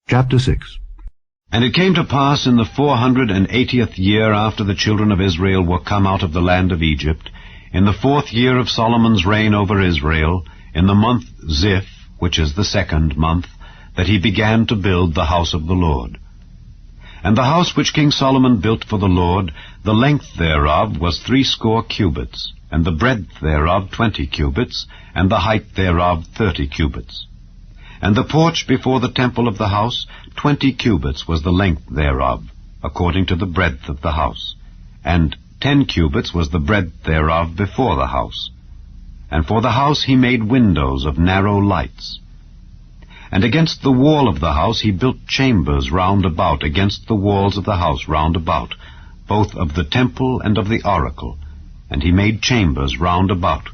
Chapter 6. And it came to pass in the 480th year after the children of Israel were come out of the land of Egypt, in the 4th year of Solomon's reign over Israel, in the month Ziph, which is the 2nd month, that he began to build the house of the Lord. And the house which King Solomon built for the Lord, the length thereof was 60 cubits, and the breadth thereof 20 cubits, and the height thereof 30 cubits. And the porch before the temple of the house, 20 cubits was the length thereof, according to the breadth of the house. And 10 cubits was the breadth thereof before the house. And for the house he made windows of narrow lights. And against the wall of the house he built chambers round about, against the walls of the house round about, both of the temple and of the oracle. And he made chambers round about.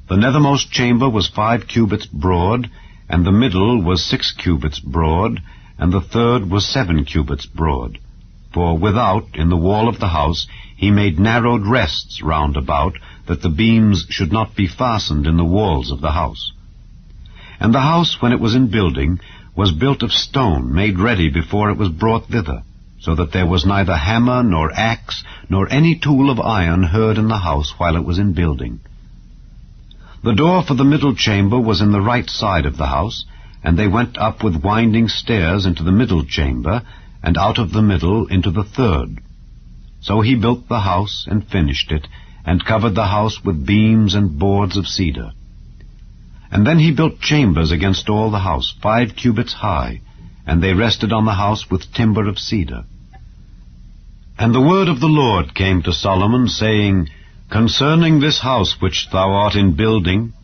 The nethermost chamber was 5 cubits broad, and the middle was 6 cubits broad, and the third was 7 cubits broad. For without, in the wall of the house, he made narrowed rests round about, that the beams should not be fastened in the walls of the house. And the house, when it was in building, was built of stone, made ready before it was brought thither, so that there was neither hammer, nor axe, nor any tool of iron heard in the house while it was in building. The door for the middle chamber was in the right side of the house, and they went up with winding stairs into the middle chamber, and out of the middle into the third. So he built the house, and finished it, and covered the house with beams and boards of cedar. And then he built chambers against all the house, 5 cubits high, and they rested on the house with timber of cedar. And the word of the Lord came to Solomon, saying, Concerning this house which thou art in building,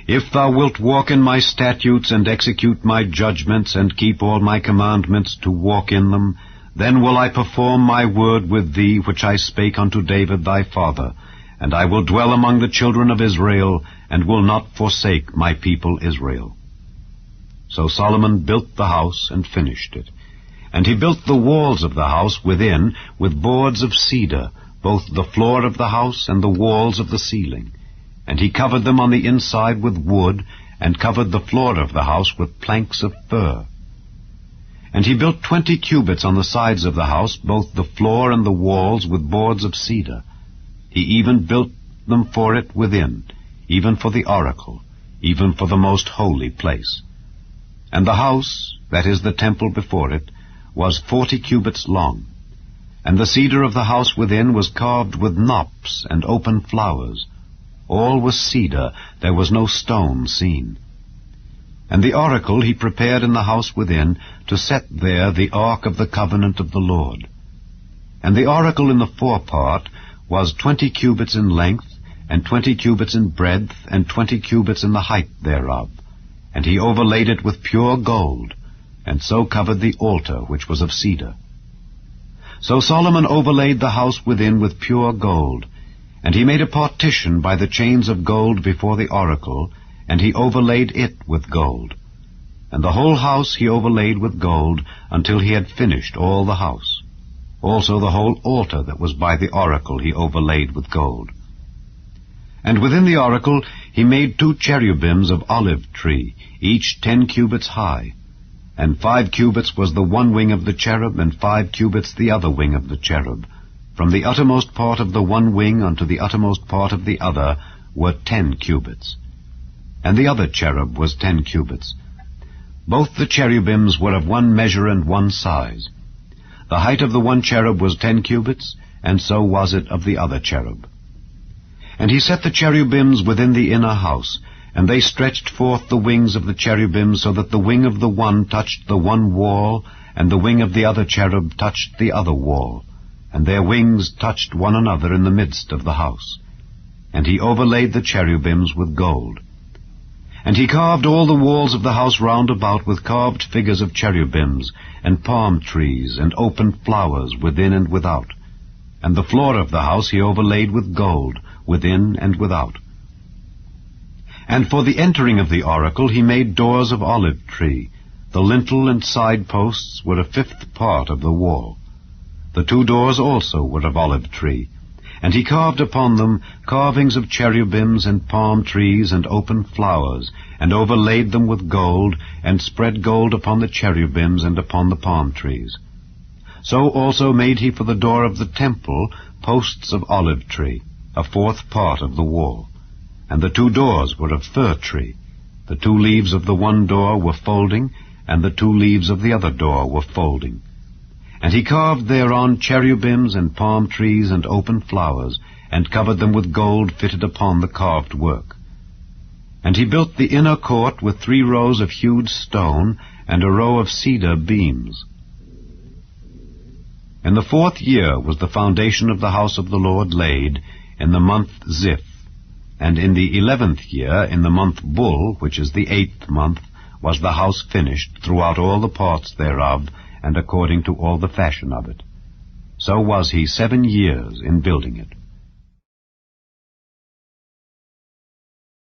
if thou wilt walk in my statutes, and execute my judgments, and keep all my commandments to walk in them, then will I perform my word with thee, which I spake unto David thy father, and I will dwell among the children of Israel, and will not forsake my people Israel. So Solomon built the house, and finished it. And he built the walls of the house within with boards of cedar, both the floor of the house and the walls of the ceiling. And he covered them on the inside with wood, and covered the floor of the house with planks of fir. And he built 20 cubits on the sides of the house, both the floor and the walls with boards of cedar. He even built them for it within, even for the oracle, even for the most holy place. And the house, that is the temple before it, was 40 cubits long. And the cedar of the house within was carved with knops and open flowers. All was cedar, there was no stone seen. And the oracle he prepared in the house within, to set there the ark of the covenant of the Lord. And the oracle in the forepart was 20 cubits in length, and 20 cubits in breadth, and 20 cubits in the height thereof. And he overlaid it with pure gold, and so covered the altar which was of cedar. So Solomon overlaid the house within with pure gold, and he made a partition by the chains of gold before the oracle, and he overlaid it with gold. And the whole house he overlaid with gold, until he had finished all the house. Also the whole altar that was by the oracle he overlaid with gold. And within the oracle he made 2 cherubims of olive tree, each 10 cubits high. And 5 cubits was the one wing of the cherub, and 5 cubits the other wing of the cherub. From the uttermost part of the one wing unto the uttermost part of the other were 10 cubits. And the other cherub was 10 cubits. Both the cherubims were of one measure and one size. The height of the one cherub was 10 cubits, and so was it of the other cherub. And he set the cherubims within the inner house, and they stretched forth the wings of the cherubim, so that the wing of the one touched the one wall, and the wing of the other cherub touched the other wall, and their wings touched one another in the midst of the house. And he overlaid the cherubims with gold. And he carved all the walls of the house round about with carved figures of cherubims, and palm trees, and open flowers within and without. And the floor of the house he overlaid with gold, within and without. And for the entering of the oracle he made doors of olive tree. The lintel and side posts were 1/5 part of the wall. The 2 doors also were of olive tree. And he carved upon them carvings of cherubims and palm trees and open flowers, and overlaid them with gold, and spread gold upon the cherubims and upon the palm trees. So also made he for the door of the temple posts of olive tree, a fourth part of the wall. And the 2 doors were of fir tree. The 2 leaves of the one door were folding, and the 2 leaves of the other door were folding. And he carved thereon cherubims and palm trees and open flowers, and covered them with gold fitted upon the carved work. And he built the inner court with 3 rows of hewed stone, and a row of cedar beams. In the 4th year was the foundation of the house of the Lord laid, in the month Ziph. And in the 11th year, in the month Bul, which is the 8th month, was the house finished throughout all the parts thereof, and according to all the fashion of it. So was he 7 years in building it.